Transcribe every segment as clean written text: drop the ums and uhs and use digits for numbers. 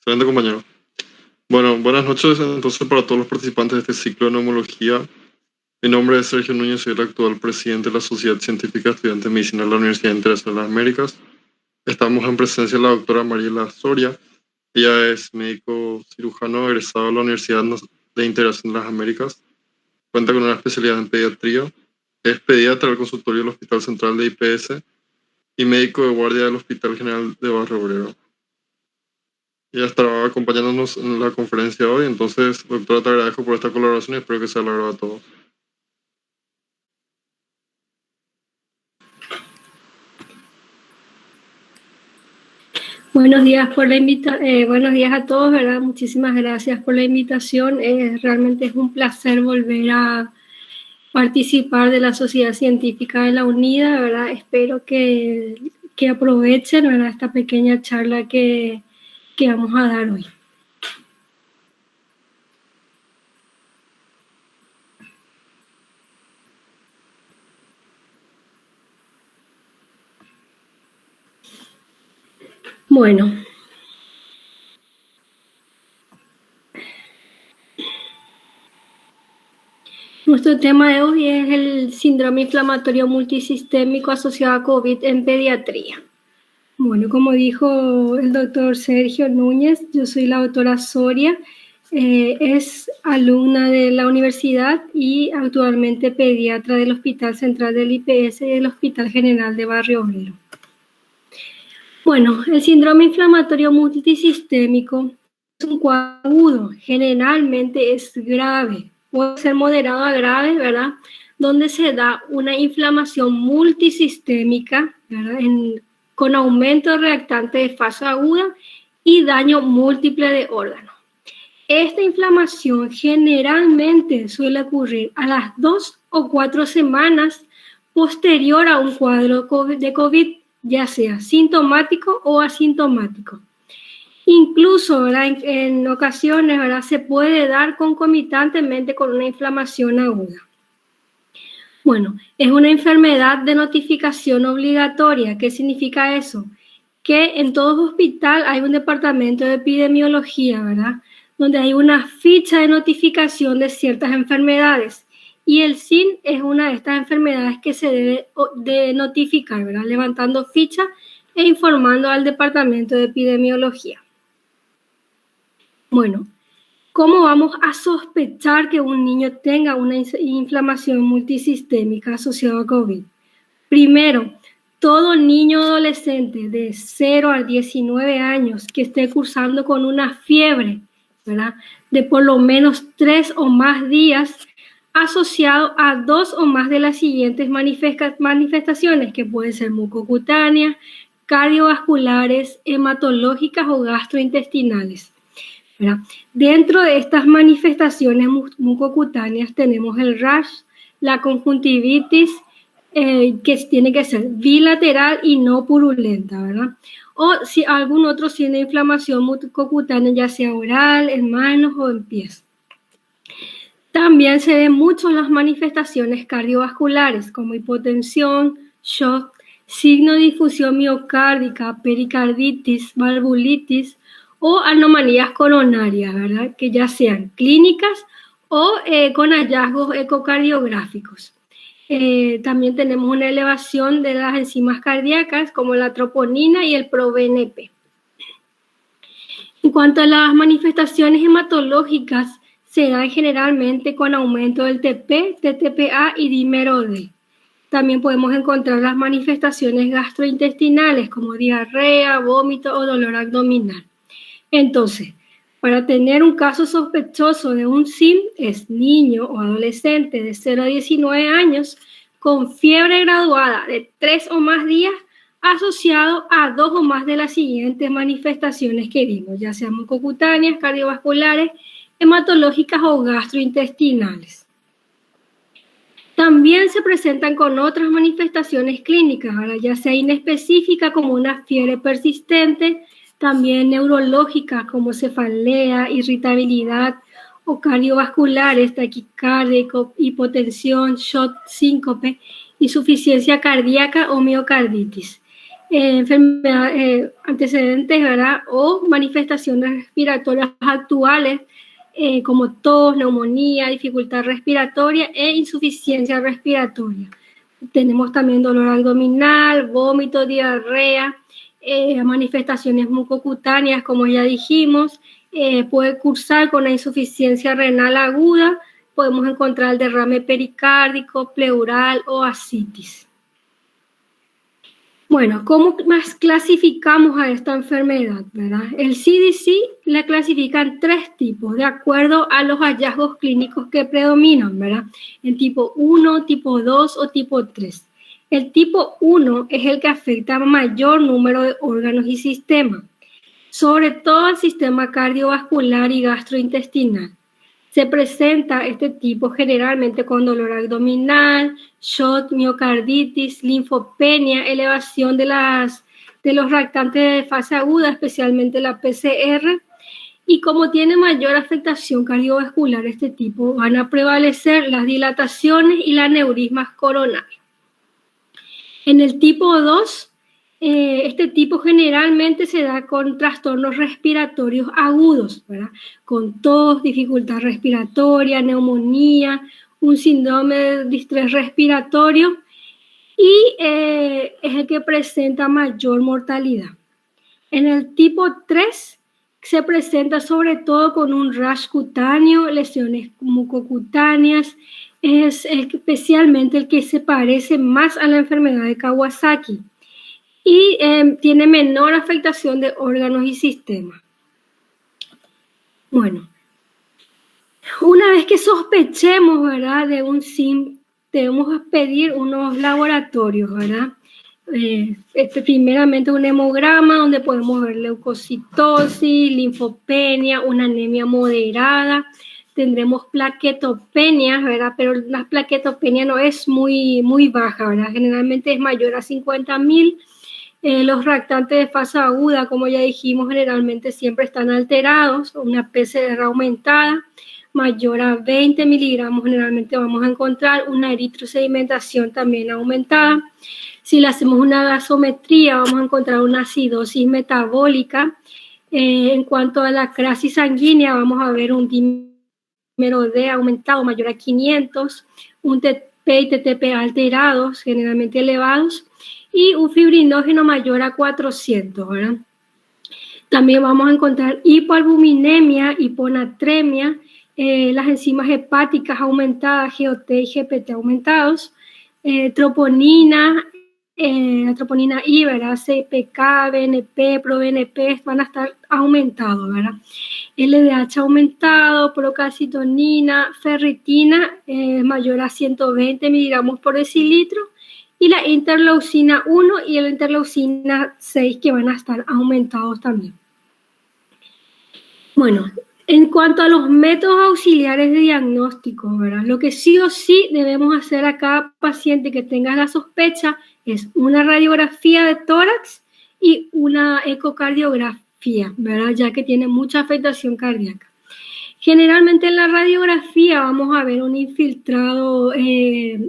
Excelente, compañero. Bueno, buenas noches entonces para todos los participantes de este ciclo de neumología. Mi nombre es Sergio Núñez, soy el actual presidente de la Sociedad Científica de Estudiantes de Medicina de la Universidad Internacional de las Américas. Estamos en presencia de la doctora Mariela Soria. Ella es médico cirujano egresado de la Universidad de Integración de las Américas. Cuenta con una especialidad en pediatría. Es pediatra del consultorio del Hospital Central de IPS y médico de guardia del Hospital General de Barrio Obrero. Ella estará acompañándonos en la conferencia de hoy. Entonces, doctora, te agradezco por esta colaboración y espero que sea la verdad a todos. Buenos días buenos días a todos, ¿verdad? Muchísimas gracias por la invitación. Realmente es un placer volver a participar de la Sociedad Científica de la UNIDA, ¿verdad? Espero que aprovechen, ¿verdad?, esta pequeña charla que vamos a dar hoy. Bueno. Nuestro tema de hoy es el síndrome inflamatorio multisistémico asociado a COVID en pediatría. Bueno, como dijo el doctor Sergio Núñez, yo soy la doctora Soria, es alumna de la universidad y actualmente pediatra del Hospital Central del IPS y del Hospital General de Barrio Obrero. Bueno, el síndrome inflamatorio multisistémico es un cuadro agudo, generalmente es grave, puede ser moderado a grave, ¿verdad?, donde se da una inflamación multisistémica, ¿verdad?, con aumento de reactante de fase aguda y daño múltiple de órganos. Esta inflamación generalmente suele ocurrir a las 2 o 4 semanas posterior a un cuadro de COVID, ya sea sintomático o asintomático. Incluso, ¿verdad?, en ocasiones, ¿verdad?, se puede dar concomitantemente con una inflamación aguda. Bueno, es una enfermedad de notificación obligatoria. ¿Qué significa eso? Que en todo hospital hay un departamento de epidemiología, ¿verdad?, donde hay una ficha de notificación de ciertas enfermedades. Y el SIN es una de estas enfermedades que se debe de notificar, ¿verdad?, levantando ficha e informando al departamento de epidemiología. Bueno, ¿cómo vamos a sospechar que un niño tenga una inflamación multisistémica asociada a COVID? Primero, todo niño adolescente de 0 a 19 años que esté cursando con una fiebre, ¿verdad?, de por lo menos 3 o más días, asociado a 2 o más de las siguientes manifestaciones, que pueden ser mucocutáneas, cardiovasculares, hematológicas o gastrointestinales, ¿verdad? Dentro de estas manifestaciones mucocutáneas tenemos el rash, la conjuntivitis, que tiene que ser bilateral y no purulenta, ¿verdad? O si algún otro signo de inflamación mucocutánea, ya sea oral, en manos o en pies. También se ven mucho las manifestaciones cardiovasculares, como hipotensión, shock, signo de difusión miocárdica, pericarditis, valvulitis o anomalías coronarias, ¿verdad?, que ya sean clínicas o con hallazgos ecocardiográficos. También tenemos una elevación de las enzimas cardíacas como la troponina y el proBNP. En cuanto a las manifestaciones hematológicas, se dan generalmente con aumento del TP, TTPA y dímero D. También podemos encontrar las manifestaciones gastrointestinales como diarrea, vómito o dolor abdominal. Entonces, para tener un caso sospechoso de un SIM, es niño o adolescente de 0 a 19 años con fiebre graduada de 3 o más días asociado a 2 o más de las siguientes manifestaciones que vimos, ya sean mucocutáneas, cardiovasculares, hematológicas o gastrointestinales. También se presentan con otras manifestaciones clínicas, ¿verdad?, ya sea inespecífica como una fiebre persistente, también neurológicas como cefalea, irritabilidad, o cardiovasculares, taquicardia, hipotensión, shock, síncope, insuficiencia cardíaca o miocarditis. antecedentes, ¿verdad? O manifestaciones respiratorias actuales, como tos, neumonía, dificultad respiratoria e insuficiencia respiratoria. Tenemos también dolor abdominal, vómito, diarrea, manifestaciones mucocutáneas, como ya dijimos, puede cursar con la insuficiencia renal aguda, podemos encontrar el derrame pericárdico, pleural o ascitis. Bueno, ¿cómo más clasificamos a esta enfermedad, verdad? El CDC la clasifica en 3 tipos, de acuerdo a los hallazgos clínicos que predominan, ¿verdad? En tipo 1, tipo 2 o tipo 3. El tipo 1 es el que afecta a mayor número de órganos y sistemas, sobre todo el sistema cardiovascular y gastrointestinal. Se presenta este tipo generalmente con dolor abdominal, shock, miocarditis, linfopenia, elevación de los reactantes de fase aguda, especialmente la PCR, y como tiene mayor afectación cardiovascular este tipo, van a prevalecer las dilataciones y las aneurismas coronarias. En el tipo 2, este tipo generalmente se da con trastornos respiratorios agudos, ¿verdad? Con tos, dificultad respiratoria, neumonía, un síndrome de distrés respiratorio y es el que presenta mayor mortalidad. En el tipo 3 se presenta sobre todo con un rash cutáneo, lesiones mucocutáneas, es especialmente el que se parece más a la enfermedad de Kawasaki y tiene menor afectación de órganos y sistemas. Bueno, una vez que sospechemos, ¿verdad?, de un SIM, debemos pedir unos laboratorios, ¿verdad? Primeramente un hemograma donde podemos ver leucocitosis, linfopenia, una anemia moderada. Tendremos plaquetopenia, ¿verdad? Pero la plaquetopenia no es muy baja, ¿verdad? Generalmente es mayor a 50.000. Los reactantes de fase aguda, como ya dijimos, generalmente siempre están alterados. Una PCR aumentada mayor a 20 miligramos generalmente vamos a encontrar una eritrosedimentación también aumentada. Si le hacemos una gasometría, vamos a encontrar una acidosis metabólica. En cuanto a la crisis sanguínea, vamos a ver un dímero D aumentado mayor a 500, un TP y TTP alterados, generalmente elevados, y un fibrinógeno mayor a 400, ¿verdad? También vamos a encontrar hipoalbuminemia, hiponatremia, las enzimas hepáticas aumentadas, GOT y GPT aumentados, troponina, la troponina I, ¿verdad? CPK, BNP, ProBNP van a estar aumentados, ¿verdad? LDH aumentado, procalcitonina, ferritina mayor a 120 miligramos por decilitro, y la interleucina 1 y la interleucina 6 que van a estar aumentados también. Bueno, en cuanto a los métodos auxiliares de diagnóstico, ¿verdad? Lo que sí o sí debemos hacer a cada paciente que tenga la sospecha es una radiografía de tórax y una ecocardiografía, ¿verdad? Ya que tiene mucha afectación cardíaca. Generalmente en la radiografía vamos a ver un infiltrado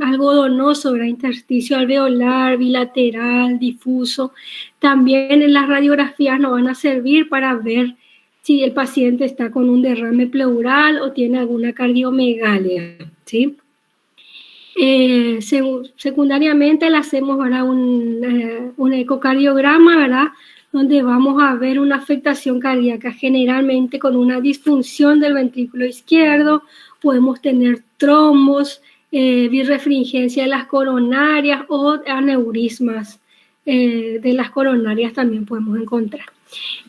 algodonoso, ¿verdad? Intersticio alveolar, bilateral, difuso. También en las radiografías nos van a servir para ver si el paciente está con un derrame pleural o tiene alguna cardiomegalia, ¿sí? Secundariamente le hacemos, ¿verdad?, un ecocardiograma, ¿verdad?, donde vamos a ver una afectación cardíaca generalmente con una disfunción del ventrículo izquierdo. Podemos tener trombos, birrefringencia de las coronarias o aneurismas de las coronarias también podemos encontrar.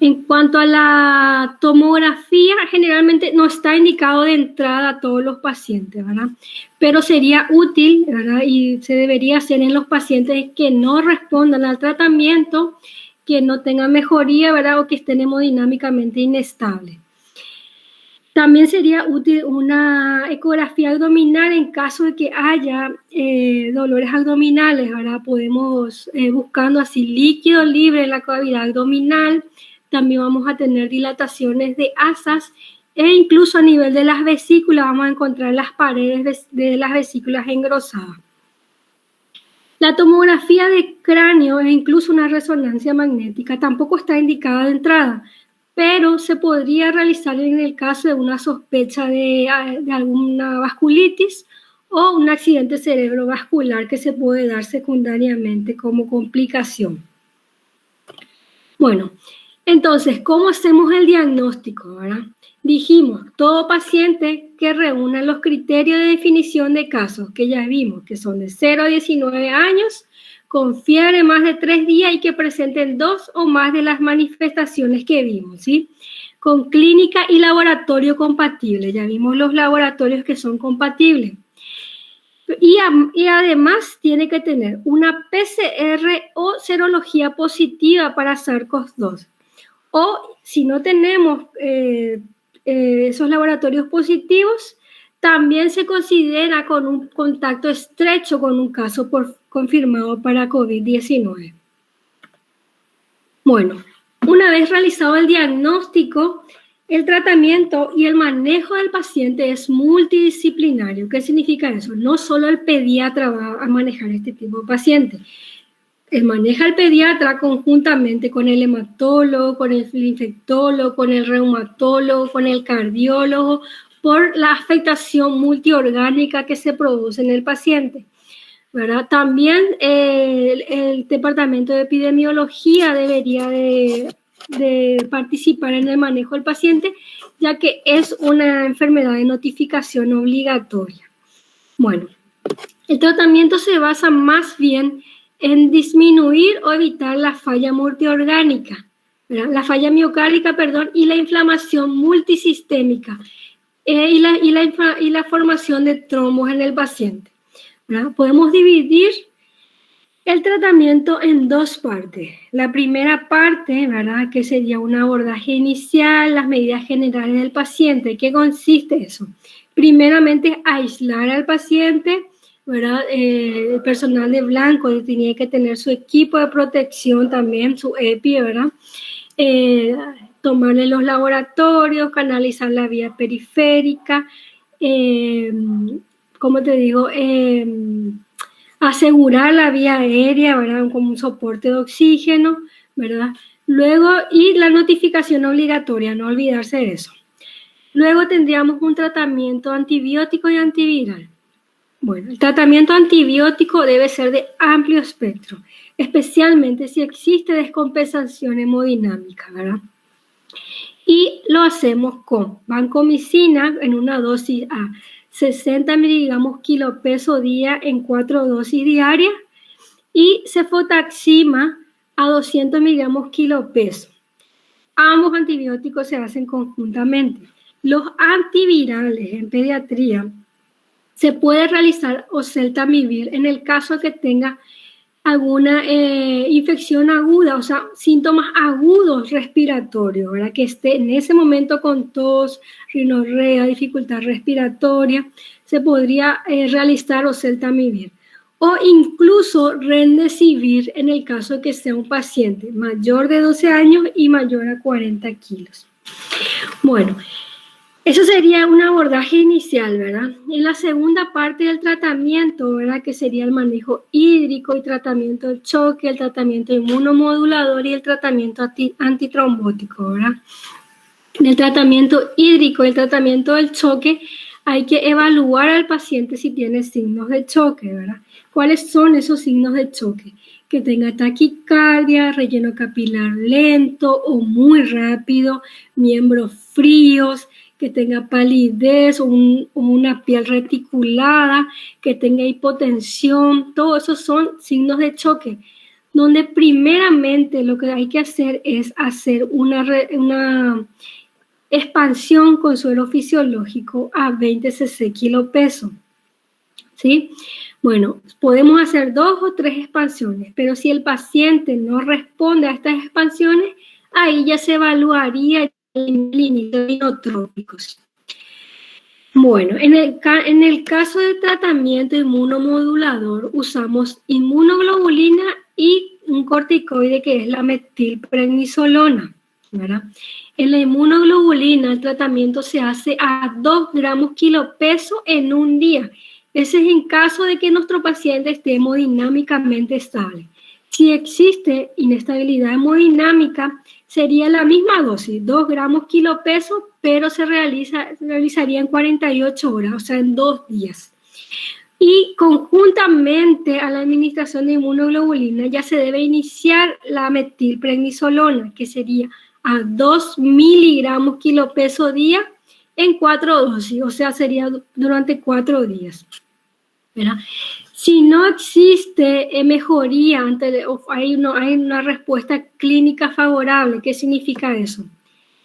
En cuanto a la tomografía, generalmente no está indicado de entrada a todos los pacientes, ¿verdad? Pero sería útil, ¿verdad? Y se debería hacer en los pacientes que no respondan al tratamiento, que no tengan mejoría, ¿verdad? O que estén hemodinámicamente inestables. También sería útil una ecografía abdominal en caso de que haya dolores abdominales, ¿verdad? Podemos, buscando así líquido libre en la cavidad abdominal, también vamos a tener dilataciones de asas e incluso a nivel de las vesículas vamos a encontrar las paredes de las vesículas engrosadas. La tomografía de cráneo e incluso una resonancia magnética tampoco está indicada de entrada, pero se podría realizar en el caso de una sospecha de alguna vasculitis o un accidente cerebrovascular que se puede dar secundariamente como complicación. Bueno, entonces, ¿cómo hacemos el diagnóstico, verdad? Dijimos, todo paciente que reúna los criterios de definición de casos que ya vimos, que son de 0 a 19 años, con fiebre más de 3 días y que presenten 2 o más de las manifestaciones que vimos, ¿sí? Con clínica y laboratorio compatible. Ya vimos los laboratorios que son compatibles. Y además tiene que tener una PCR o serología positiva para SARS-CoV-2. O si no tenemos esos laboratorios positivos, también se considera con un contacto estrecho con un caso confirmado para COVID-19. Bueno, una vez realizado el diagnóstico, el tratamiento y el manejo del paciente es multidisciplinario. ¿Qué significa eso? No solo el pediatra va a manejar este tipo de paciente. Maneja el pediatra conjuntamente con el hematólogo, con el infectólogo, con el reumatólogo, con el cardiólogo, por la afectación multiorgánica que se produce en el paciente, ¿verdad? También el departamento de epidemiología debería de participar en el manejo del paciente, ya que es una enfermedad de notificación obligatoria. Bueno, el tratamiento se basa más bien en disminuir o evitar la falla multiorgánica, ¿verdad? La falla miocárdica, y la inflamación multisistémica y la formación de trombos en el paciente, ¿verdad? Podemos dividir el tratamiento en dos partes. La primera parte, ¿verdad?, que sería un abordaje inicial, las medidas generales del paciente. ¿Qué consiste eso? Primeramente, aislar al paciente, ¿verdad? El personal de blanco tenía que tener su equipo de protección también, su EPI, ¿verdad? Tomarle los laboratorios, canalizar la vía periférica, como te digo, asegurar la vía aérea, ¿verdad?, como un soporte de oxígeno, ¿verdad? Luego, y la notificación obligatoria, no olvidarse de eso. Luego tendríamos un tratamiento antibiótico y antiviral. Bueno, el tratamiento antibiótico debe ser de amplio espectro, especialmente si existe descompensación hemodinámica, ¿verdad? Y lo hacemos con vancomicina en una dosis a 60 miligramos kilopeso día en 4 dosis diarias y cefotaxima a 200 miligramos kilopeso. Ambos antibióticos se hacen conjuntamente. Los antivirales en pediatría se puede realizar oseltamivir en el caso que tenga alguna infección aguda, o sea, síntomas agudos respiratorios, ¿verdad? Que esté en ese momento con tos, rinorrea, dificultad respiratoria, se podría realizar oseltamivir. O incluso remdesivir en el caso de que sea un paciente mayor de 12 años y mayor a 40 kilos. Bueno, eso sería un abordaje inicial, ¿verdad? En la segunda parte del tratamiento, ¿verdad?, que sería el manejo hídrico y tratamiento del choque, el tratamiento inmunomodulador y el tratamiento antitrombótico, ¿verdad? En el tratamiento hídrico y el tratamiento del choque hay que evaluar al paciente si tiene signos de choque, ¿verdad? ¿Cuáles son esos signos de choque? Que tenga taquicardia, relleno capilar lento o muy rápido, miembros fríos, que tenga palidez o una piel reticulada, que tenga hipotensión, todos esos son signos de choque, donde primeramente lo que hay que hacer es hacer una expansión con suero fisiológico a 20 cc kilopeso, ¿sí? Bueno, podemos hacer 2 o 3 expansiones, pero si el paciente no responde a estas expansiones, ahí ya se evaluaría el inicio de inotrópicos. Bueno, en el caso de tratamiento inmunomodulador usamos inmunoglobulina y un corticoide que es la metilprednisolona, ¿verdad? En la inmunoglobulina el tratamiento se hace a 2 gramos kilopeso en un día. Ese es en caso de que nuestro paciente esté hemodinámicamente estable. Si existe inestabilidad hemodinámica, sería la misma dosis, 2 gramos kilopeso, pero se realizaría en 48 horas, o sea, en 2 días. Y conjuntamente a la administración de inmunoglobulina ya se debe iniciar la metilprednisolona, que sería a 2 miligramos kilopeso día en 4 dosis, o sea, sería durante 4 días. ¿Verdad? Si no existe mejoría, hay una respuesta clínica favorable. ¿Qué significa eso?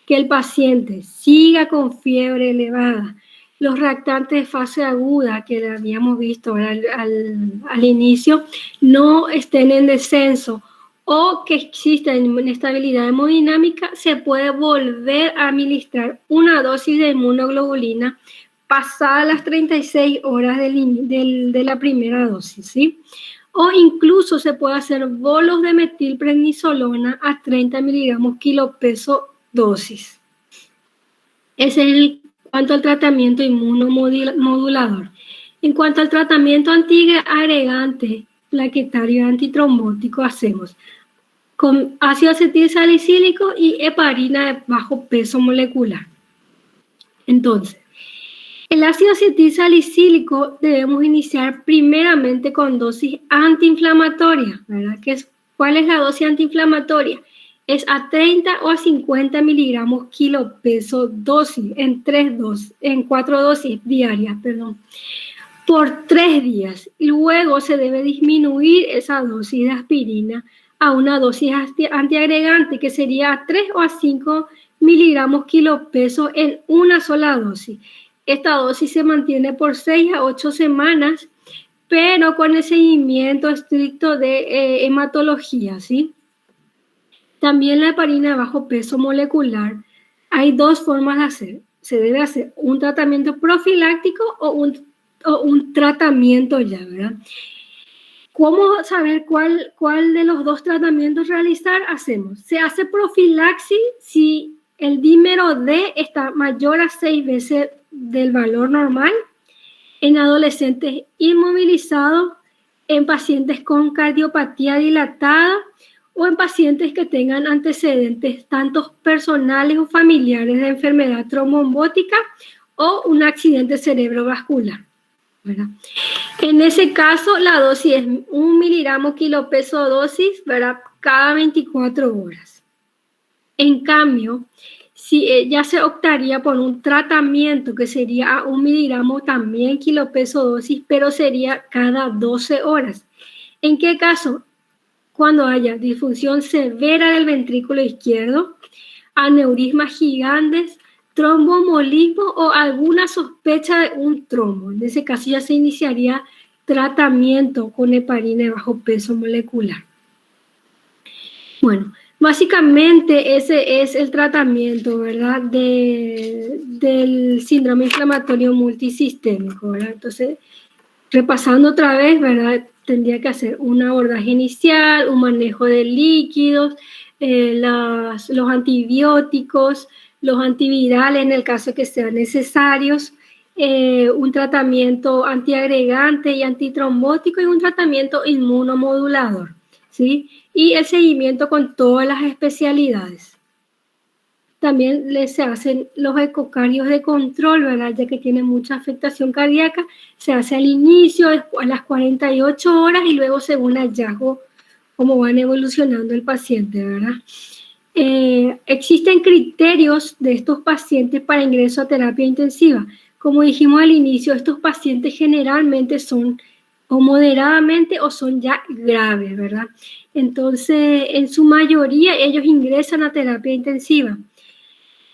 Que el paciente siga con fiebre elevada, los reactantes de fase aguda que habíamos visto al inicio no estén en descenso, o que exista inestabilidad hemodinámica, se puede volver a administrar una dosis de inmunoglobulina pasadas las 36 horas de la primera dosis, ¿sí? O incluso se puede hacer bolos de metilprednisolona a 30 miligramos kilopeso dosis. Ese es en cuanto al tratamiento inmunomodulador. En cuanto al tratamiento antiagregante, plaquetario y antitrombótico, hacemos con ácido acetilsalicílico y heparina de bajo peso molecular. Entonces, el ácido acetilsalicílico debemos iniciar primeramente con dosis antiinflamatoria, ¿verdad? ¿Cuál es la dosis antiinflamatoria? Es a 30 o a 50 miligramos kilopeso dosis, en 4 dosis diarias, por 3 días. Luego se debe disminuir esa dosis de aspirina a una dosis antiagregante, que sería a 3 o a 5 miligramos kilopeso en una sola dosis. Esta dosis se mantiene por 6 a 8 semanas, pero con el seguimiento estricto de hematología, ¿sí? También la heparina de bajo peso molecular, hay 2 formas de hacer. Se debe hacer un tratamiento profiláctico o un tratamiento ya, ¿verdad? ¿Cómo saber cuál de los 2 tratamientos realizar? Se hace profilaxis si el dímero D está mayor a 6 veces del valor normal, en adolescentes inmovilizados, en pacientes con cardiopatía dilatada o en pacientes que tengan antecedentes tanto personales o familiares de enfermedad tromboembótica o un accidente cerebrovascular, ¿verdad? En ese caso, la dosis es 1 miligramo kilopeso dosis, ¿verdad? Cada 24 horas. En cambio, ya se optaría por un tratamiento que sería a 1 miligramo también kilopeso dosis, pero sería cada 12 horas. ¿En qué caso? Cuando haya disfunción severa del ventrículo izquierdo, aneurismas gigantes, tromboembolismo o alguna sospecha de un trombo. En ese caso ya se iniciaría tratamiento con heparina de bajo peso molecular. Bueno, básicamente ese es el tratamiento, ¿verdad? Del síndrome inflamatorio multisistémico, ¿verdad? Entonces, repasando otra vez, ¿verdad? Tendría que hacer un abordaje inicial, un manejo de líquidos, los antibióticos, los antivirales en el caso que sean necesarios, un tratamiento antiagregante y antitrombótico y un tratamiento inmunomodulador, ¿sí? Y el seguimiento con todas las especialidades. También se hacen los ecocardios de control, ¿verdad? Ya que tiene mucha afectación cardíaca, se hace al inicio, a las 48 horas y luego según hallazgo, cómo van evolucionando el paciente, ¿verdad? Existen criterios de estos pacientes para ingreso a terapia intensiva. Como dijimos al inicio, estos pacientes generalmente son o moderadamente o son ya graves, ¿verdad? Entonces, en su mayoría, ellos ingresan a terapia intensiva.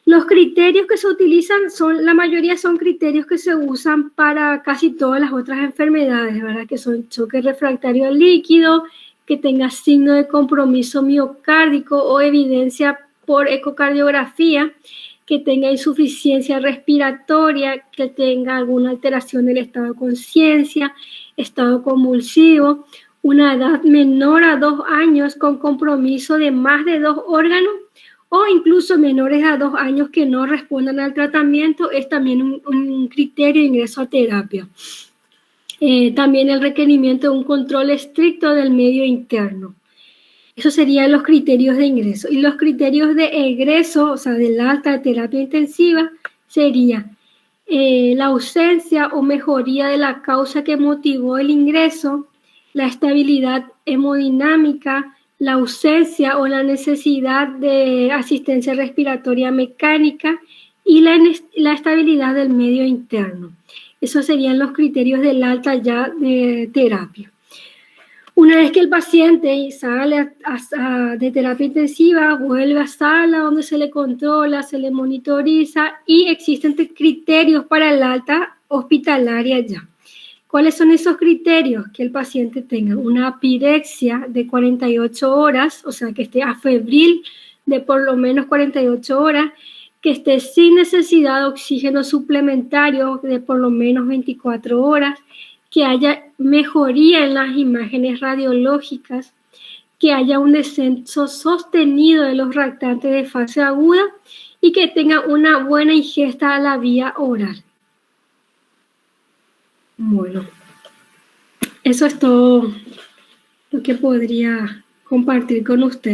Los criterios que se utilizan la mayoría son criterios que se usan para casi todas las otras enfermedades, ¿verdad? Que son choque refractario al líquido, que tenga signo de compromiso miocárdico o evidencia por ecocardiografía, que tenga insuficiencia respiratoria, que tenga alguna alteración del estado de conciencia, estado convulsivo, una edad menor a 2 años con compromiso de más de 2 órganos, o incluso menores a 2 años que no respondan al tratamiento, es también un criterio de ingreso a terapia. También el requerimiento de un control estricto del medio interno. Esos serían los criterios de ingreso. Y los criterios de egreso, o sea, del alta de terapia intensiva, sería la ausencia o mejoría de la causa que motivó el ingreso, la estabilidad hemodinámica, la ausencia o la necesidad de asistencia respiratoria mecánica y la estabilidad del medio interno. Esos serían los criterios del alta ya de terapia. Una vez que el paciente sale de terapia intensiva, vuelve a sala donde se le controla, se le monitoriza y existen criterios para el alta hospitalaria ya. ¿Cuáles son esos criterios? Que el paciente tenga una apirexia de 48 horas, o sea, que esté afebril de por lo menos 48 horas, que esté sin necesidad de oxígeno suplementario de por lo menos 24 horas, que haya mejoría en las imágenes radiológicas, que haya un descenso sostenido de los reactantes de fase aguda y que tenga una buena ingesta a la vía oral. Bueno, eso es todo lo que podría compartir con ustedes.